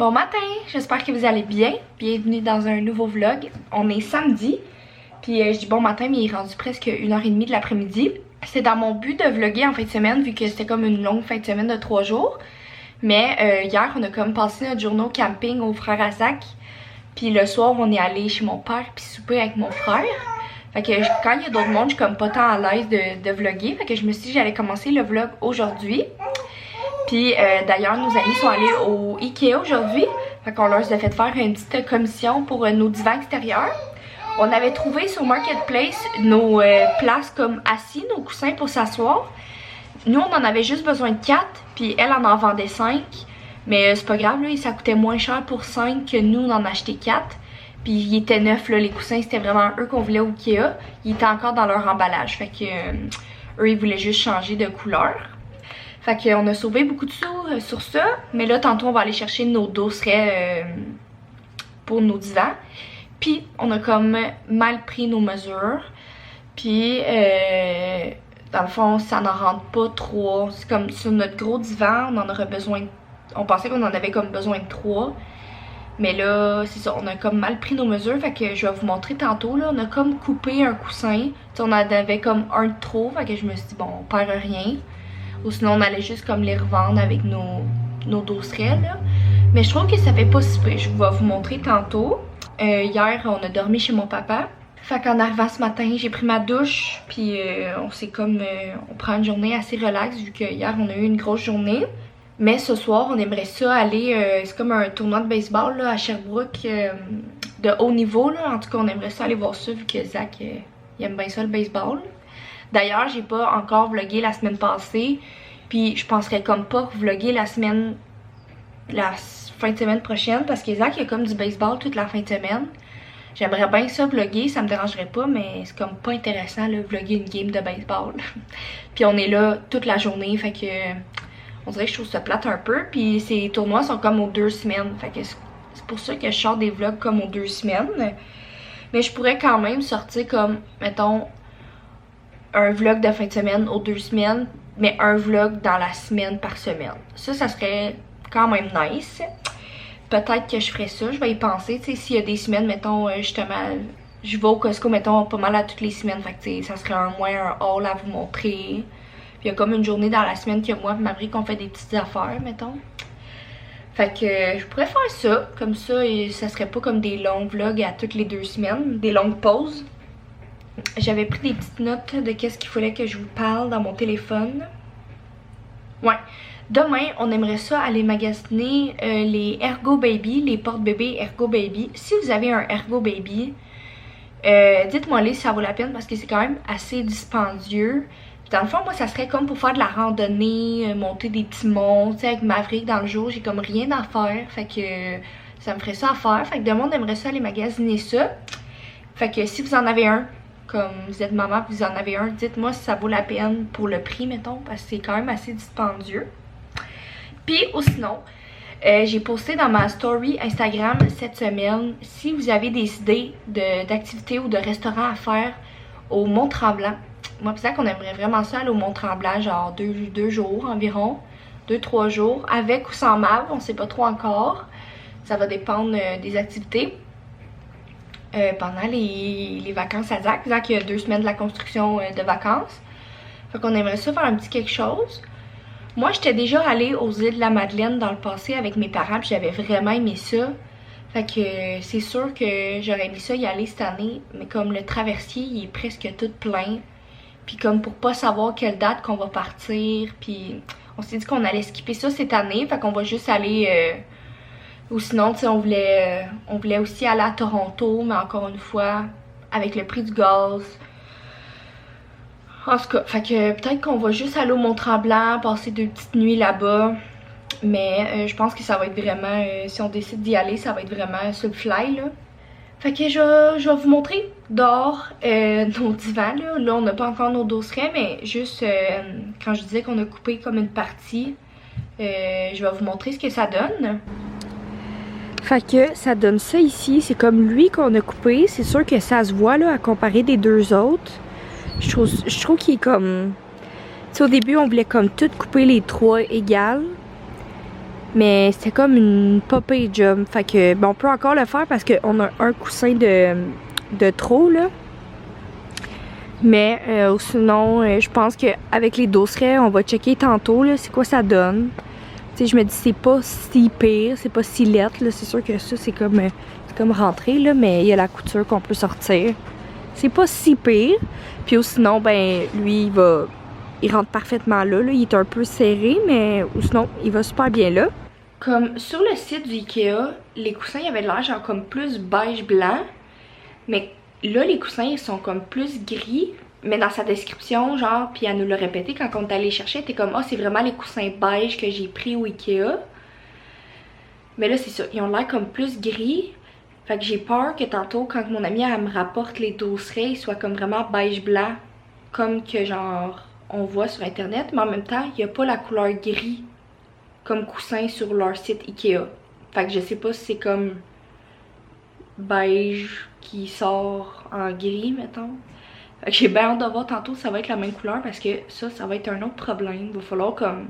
Bon matin, j'espère que vous allez bien. Bienvenue dans un nouveau vlog. On est samedi, puis je dis bon matin, mais il est rendu presque 1h30 de l'après-midi. C'est dans mon but de vlogger en fin de semaine, vu que c'était comme une longue fin de semaine de 3 jours. Mais hier, on a comme passé notre journée au camping aux frères à Zach. Puis le soir, on est allé chez mon père, puis souper avec mon frère. Fait que quand il y a d'autres mondes, je suis comme pas tant à l'aise de vlogger. Fait que je me suis dit que j'allais commencer le vlog aujourd'hui. Puis d'ailleurs, nos amis sont allés au Ikea aujourd'hui. Fait qu'on leur a fait faire une petite commission pour nos divans extérieurs. On avait trouvé sur Marketplace nos places comme assis, nos coussins pour s'asseoir. Nous, on en avait juste besoin de 4, puis elle en vendait 5. Mais c'est pas grave, là, ça coûtait moins cher pour 5 que nous, on en achetait 4. Puis ils étaient neufs, là, les coussins, c'était vraiment eux qu'on voulait au Ikea. Ils étaient encore dans leur emballage, fait que eux, ils voulaient juste changer de couleur. Fait qu'on a sauvé beaucoup de sous sur ça. Mais là, tantôt, on va aller chercher nos dossierets pour nos divans. Puis, on a comme mal pris nos mesures. Puis, dans le fond, ça n'en rentre pas 3. C'est comme sur notre gros divan, on en aurait besoin. On pensait qu'on en avait comme besoin de 3. Mais là, c'est ça, on a comme mal pris nos mesures. Fait que je vais vous montrer tantôt. Là, on a comme coupé un coussin. T'sais, on en avait comme un de trop. Fait que je me suis dit, bon, on perd rien. Ou sinon on allait juste comme les revendre avec nos dossierets là. Mais je trouve que ça fait pas si peu. Je vais vous montrer tantôt. Hier on a dormi chez mon papa. Fait qu'en arrivant ce matin j'ai pris ma douche. Puis on s'est comme on prend une journée assez relax vu que hier on a eu une grosse journée. Mais ce soir on aimerait ça aller. C'est comme un tournoi de baseball là, à Sherbrooke de haut niveau là. En tout cas on aimerait ça aller voir ça vu que Zach il aime bien ça le baseball. D'ailleurs, j'ai pas encore vlogué la semaine passée. Puis je penserais comme pas vloguer la fin de semaine prochaine. Parce que Zach, il y a comme du baseball toute la fin de semaine. J'aimerais bien ça vlogger, ça me dérangerait pas. Mais c'est comme pas intéressant là, vlogger une game de baseball. Puis on est là toute la journée. Fait que on dirait que je trouve ça plate un peu. Puis ces tournois sont comme aux 2 semaines. Fait que c'est pour ça que je sors des vlogs comme aux 2 semaines. Mais je pourrais quand même sortir comme, mettons, un vlog de fin de semaine aux 2 semaines, mais un vlog dans la semaine par semaine. Ça serait quand même nice. Peut-être que je ferais ça, je vais y penser. Tu sais, s'il y a des semaines, mettons, justement, je vais au Costco, mettons, pas mal à toutes les semaines. Fait que, tu sais, ça serait un haul à vous montrer. Puis il y a comme une journée dans la semaine que moi et ma brique, on fait des petites affaires, mettons. Fait que je pourrais faire ça, comme ça, et ça serait pas comme des longs vlogs à toutes les 2 semaines, des longues pauses. J'avais pris des petites notes de qu'est-ce qu'il fallait que je vous parle dans mon téléphone. Ouais. Demain, on aimerait ça aller magasiner les Ergo Baby, les porte-bébés Ergo Baby. Si vous avez un Ergo Baby, dites-moi si ça vaut la peine parce que c'est quand même assez dispendieux. Puis dans le fond, moi, ça serait comme pour faire de la randonnée, monter des petits monts. Tu sais, avec Maverick dans le jour, j'ai comme rien à faire. Fait que ça me ferait ça à faire. Fait que demain, on aimerait ça aller magasiner ça. Fait que si vous en avez un, comme vous êtes maman vous en avez un, dites-moi si ça vaut la peine pour le prix, mettons, parce que c'est quand même assez dispendieux. Puis, ou sinon, j'ai posté dans ma story Instagram cette semaine, si vous avez des idées d'activités ou de restaurants à faire au Mont-Tremblant. Moi, c'est ça qu'on aimerait vraiment ça aller au Mont-Tremblant, genre 2 jours environ, 2-3 jours, avec ou sans Mav, on sait pas trop encore. Ça va dépendre des activités. Pendant les vacances à Zach. Zach, il y a 2 semaines de la construction de vacances. Fait qu'on aimerait ça faire un petit quelque chose. Moi, j'étais déjà allée aux îles de la Madeleine dans le passé avec mes parents, puis j'avais vraiment aimé ça. Fait que c'est sûr que j'aurais aimé ça y aller cette année, mais comme le traversier, il est presque tout plein. Puis comme pour pas savoir quelle date qu'on va partir, puis on s'est dit qu'on allait skipper ça cette année, fait qu'on va juste aller... Ou sinon, tu sais, on voulait aussi aller à Toronto, mais encore une fois, avec le prix du gaz. En tout cas, fait que peut-être qu'on va juste aller au Mont-Tremblant, passer 2 petites nuits là-bas. Mais je pense que ça va être vraiment, si on décide d'y aller, ça va être vraiment sur le fly, là. Fait que je vais vous montrer dehors nos divans, là. Là, on n'a pas encore nos dossierets, mais juste quand je disais qu'on a coupé comme une partie, je vais vous montrer ce que ça donne. Fait que ça donne ça ici, c'est comme lui qu'on a coupé, c'est sûr que ça se voit là à comparer des 2 autres. Je trouve qu'il est comme... Tu sais, au début on voulait comme tout couper les 3 égales. Mais c'était comme une pas pire job. Fait que bon, on peut encore le faire parce qu'on a un coussin de trop là. Mais sinon, je pense qu'avec les dosseraient, on va checker tantôt là, c'est quoi ça donne. Tu sais, je me dis c'est pas si pire, c'est pas si lettre là. C'est sûr que ça c'est comme rentrer là, mais il y a la couture qu'on peut sortir. C'est pas si pire. Puis sinon, ben lui il rentre parfaitement là. Il est un peu serré, mais ou sinon il va super bien là. Comme sur le site du Ikea, les coussins ils avaient l'air genre comme plus beige blanc, mais là les coussins ils sont comme plus gris. Mais dans sa description, genre, puis elle nous l'a répété quand on est allé chercher, elle était comme, c'est vraiment les coussins beige que j'ai pris au Ikea. Mais là c'est ça, ils ont l'air comme plus gris. Fait que j'ai peur que tantôt, quand mon amie elle me rapporte les dosseraient, ils soient comme vraiment beige blanc, comme que genre on voit sur internet, mais en même temps, il n'y a pas la couleur gris comme coussin sur leur site Ikea. Fait que je sais pas si c'est comme beige qui sort en gris, mettons. Fait que j'ai bien hâte de voir tantôt si ça va être la même couleur parce que ça va être un autre problème. Il va falloir comme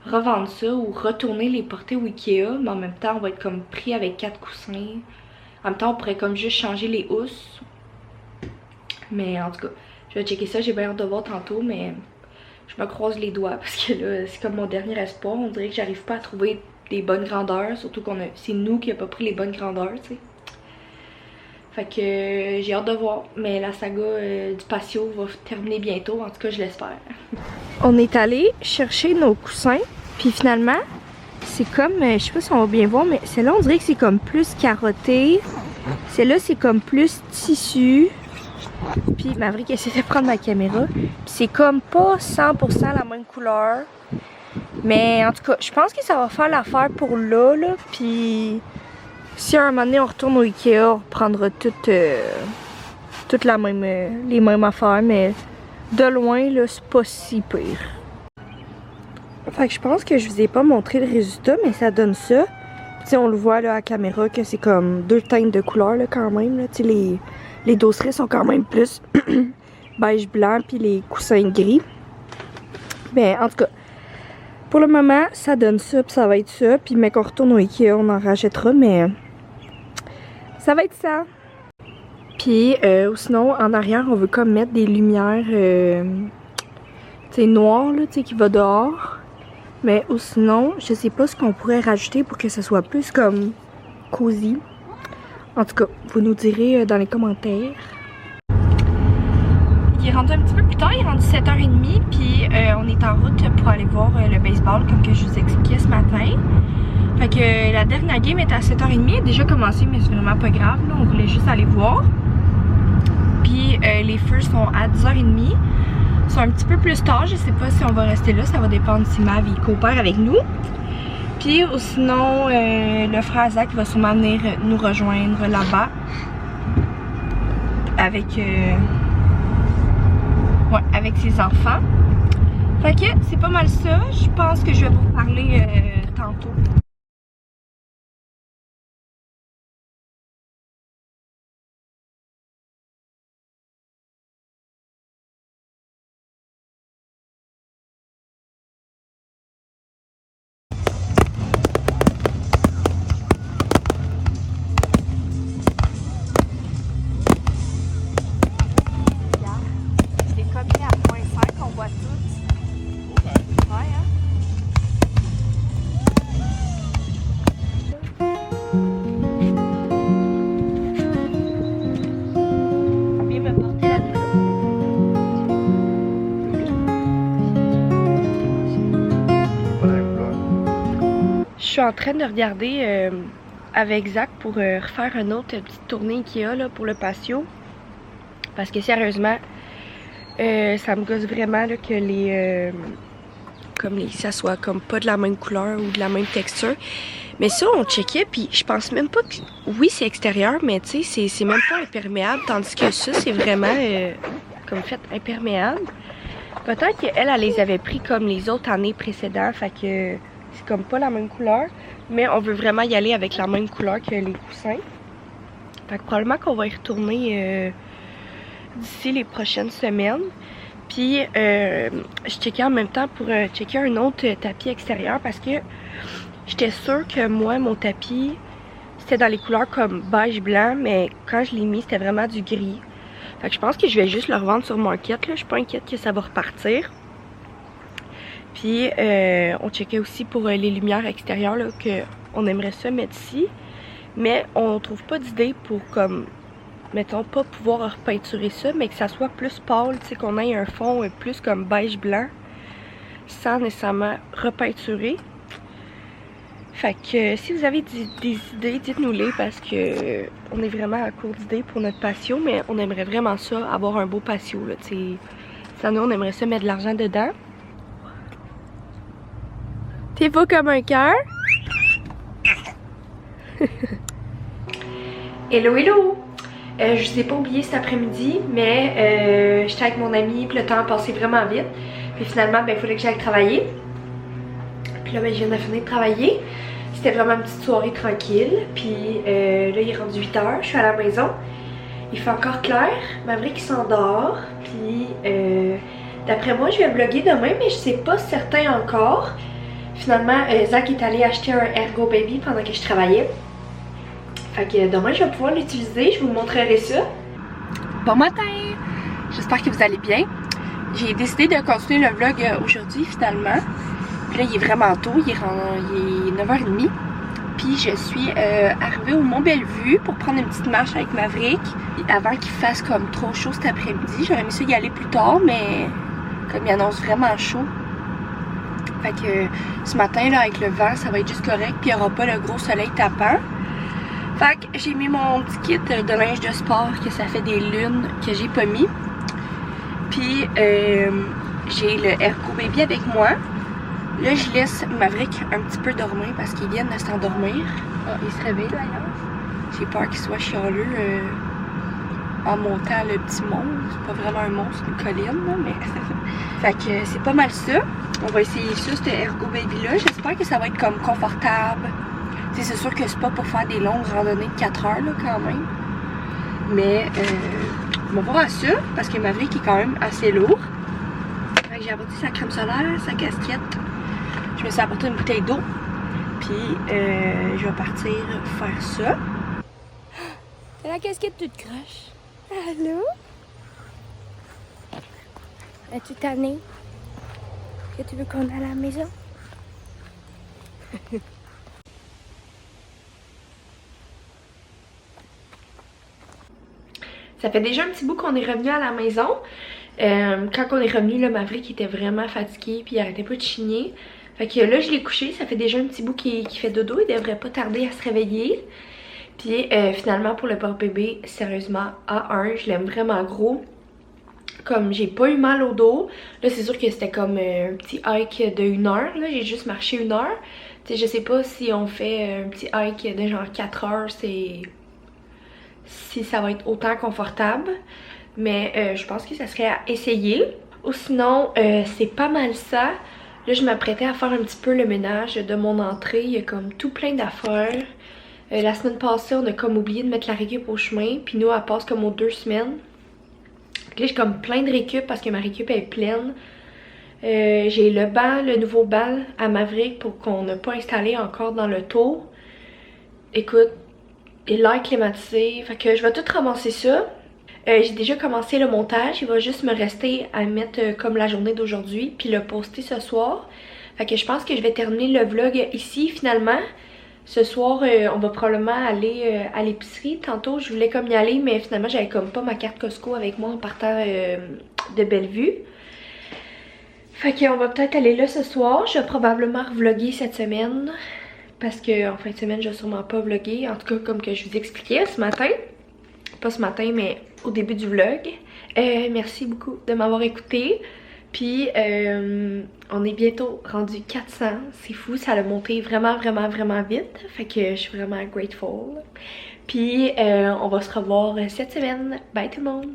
revendre ça ou retourner les porter au Ikea, mais en même temps, on va être comme pris avec 4 coussins. En même temps, on pourrait comme juste changer les housses. Mais en tout cas, je vais checker ça, j'ai bien hâte de voir tantôt, mais je me croise les doigts parce que là, c'est comme mon dernier espoir. On dirait que j'arrive pas à trouver des bonnes grandeurs, surtout c'est nous qui a pas pris les bonnes grandeurs, tu sais. Fait que j'ai hâte de voir, mais la saga du patio va terminer bientôt, en tout cas je l'espère. On est allé chercher nos coussins, puis finalement, c'est comme, je sais pas si on va bien voir, mais celle-là on dirait que c'est comme plus carotté. Celle-là c'est comme plus tissu. Puis Maverick essaie de prendre ma caméra. Puis c'est comme pas 100% la même couleur. Mais en tout cas, je pense que ça va faire l'affaire pour là. Puis si à un moment donné on retourne au Ikea, on reprendra toutes les mêmes affaires. Mais de loin, là, c'est pas si pire. Fait que je pense que je vous ai pas montré le résultat, mais ça donne ça. Tu sais, on le voit là à la caméra que c'est comme 2 teintes de couleurs là, quand même. Tu sais, les dosseraient sont quand même plus beige blanc, puis les coussins gris. Ben, en tout cas, pour le moment, ça donne ça, puis ça va être ça. Puis, mais qu'on retourne au Ikea, on en rachètera, mais ça va être ça. Puis, sinon, en arrière, on veut comme mettre des lumières, tu sais, noires, là, tu sais, qui va dehors. Mais ou sinon, je sais pas ce qu'on pourrait rajouter pour que ça soit plus comme cosy. En tout cas, vous nous direz dans les commentaires. Il est rendu un petit peu plus tard, il est rendu 7h30, puis on est en route pour aller voir le baseball, comme que je vous expliquais ce matin. Fait que la dernière game est à 7h30, elle a déjà commencé, mais c'est vraiment pas grave, là, on voulait juste aller voir. Puis les feux sont à 10h30. Ils sont un petit peu plus tard, je sais pas si on va rester là, ça va dépendre si Mav il coopère avec nous. Puis sinon, le frère Zach va sûrement venir nous rejoindre là-bas avec, avec ses enfants. Fait que c'est pas mal ça, je pense que je vais vous parler tantôt. Je suis en train de regarder avec Zach pour refaire une autre petite tournée Ikea là, pour le patio. Parce que sérieusement, ça me gosse vraiment là, que ça soit comme pas de la même couleur ou de la même texture. Mais ça, on checkait, puis je pense même pas que... Oui, c'est extérieur, mais tu sais, c'est même pas imperméable. Tandis que ça, c'est vraiment comme fait imperméable. Peut-être qu'elle, elle les avait pris comme les autres années précédentes, fait que... C'est comme pas la même couleur, mais on veut vraiment y aller avec la même couleur que les coussins. Fait que probablement qu'on va y retourner d'ici les prochaines semaines. Puis je checkais en même temps pour checker un autre tapis extérieur parce que J'étais sûre que moi, mon tapis, c'était dans les couleurs comme beige blanc, mais quand je l'ai mis, c'était vraiment du gris. Fait que je pense que je vais juste le revendre sur Market, là. Je suis pas inquiète que ça va repartir. Puis, on checkait aussi pour les lumières extérieures, là, qu'on aimerait ça mettre ici. Mais on trouve pas d'idée pour, comme, mettons, pas pouvoir repeinturer ça, mais que ça soit plus pâle, tu sais, qu'on ait un fond plus comme beige blanc, sans nécessairement repeinturer. Fait que si vous avez des idées, dites-nous-les parce que on est vraiment à court d'idées pour notre patio, mais on aimerait vraiment ça, avoir un beau patio, là, tu sais. Ça, nous, on aimerait ça mettre de l'argent dedans. T'es beau comme un cœur? Hello, hello! Je vous ai pas oublié cet après-midi, mais j'étais avec mon ami, puis le temps a passé vraiment vite. Puis finalement, ben, il fallait que j'aille travailler. Puis là, ben, je viens de finir de travailler. C'était vraiment une petite soirée tranquille. Puis là, il est rendu 8 h, je suis à la maison. Il fait encore clair, Maverick s'endort. Puis d'après moi, je vais vlogger demain, mais je sais pas certain encore. Finalement, Zach est allé acheter un Ergo Baby pendant que je travaillais. Fait que demain, je vais pouvoir l'utiliser, je vous montrerai ça. Bon matin! J'espère que vous allez bien. J'ai décidé de continuer le vlog aujourd'hui finalement. Puis là, il est vraiment tôt, il est 9h30. Puis je suis arrivée au Mont-Bellevue pour prendre une petite marche avec Maverick. Avant qu'il fasse comme trop chaud cet après-midi. J'aurais aimé ça y aller plus tard, mais comme il annonce vraiment chaud. Fait que ce matin, là, avec le vent, ça va être juste correct. Puis il n'y aura pas le gros soleil tapant. Fait que j'ai mis mon petit kit de linge de sport, que ça fait des lunes que j'ai pas mis. Puis j'ai le Ergo Baby avec moi. Là, je laisse Maverick un petit peu dormir parce qu'il vient de s'endormir. Ah, il se réveille d'ailleurs. J'ai peur qu'il soit chialeux en montant le petit mont. C'est pas vraiment un mont, c'est une colline, là, mais... Fait que c'est pas mal ça. On va essayer ça, ce Ergo Baby là. J'espère que ça va être comme confortable. C'est sûr que c'est pas pour faire des longues randonnées de 4 heures là, quand même. Mais on va voir à ça parce que Maverick est quand même assez lourd. J'ai apporté sa crème solaire, sa casquette. Je me suis apporté une bouteille d'eau. Puis je vais partir faire ça. T'as la casquette toute croche. Allô? Es-tu tannée? Que tu veux qu'on aille à la maison? Ça fait déjà un petit bout qu'on est revenu à la maison. Quand on est revenu, le Maverick était vraiment fatigué puis il arrêtait pas de chigner. Fait que là, je l'ai couché. Ça fait déjà un petit bout qui fait dodo. Il devrait pas tarder à se réveiller. Puis finalement, pour le porc bébé, sérieusement, A1, je l'aime vraiment gros. Comme j'ai pas eu mal au dos. Là, c'est sûr que c'était comme un petit hike de 1 heure. Là, j'ai juste marché 1 heure. Tu sais, je sais pas si on fait un petit hike de genre 4 heures, si ça va être autant confortable. Mais je pense que ça serait à essayer. Ou sinon, c'est pas mal ça. Là, je m'apprêtais à faire un petit peu le ménage de mon entrée. Il y a comme tout plein d'affaires. La semaine passée, on a comme oublié de mettre la récup au chemin. Puis nous, elle passe comme aux 2 semaines. Là, j'ai comme plein de récup parce que ma récup est pleine. J'ai le banc, le nouveau banc à Maverick pour qu'on n'a pas installé encore dans le tour. Écoute, il a l'air climatisé. Fait que je vais tout ramasser ça. J'ai déjà commencé le montage. Il va juste me rester à mettre comme la journée d'aujourd'hui. Puis le poster ce soir. Fait que je pense que je vais terminer le vlog ici finalement. Ce soir, on va probablement aller à l'épicerie. Tantôt, je voulais comme y aller, mais finalement, j'avais comme pas ma carte Costco avec moi en partant de Bellevue. Fait qu'on va peut-être aller là ce soir. Je vais probablement revlogger cette semaine. Parce que en fin de semaine, je vais sûrement pas vlogger. En tout cas, comme que je vous expliquais ce matin. Pas ce matin, mais au début du vlog. Merci beaucoup de m'avoir écouté. Puis on est bientôt rendu 400. C'est fou, ça a monté vraiment vite. Fait que je suis vraiment grateful. Puis on va se revoir cette semaine. Bye tout le monde!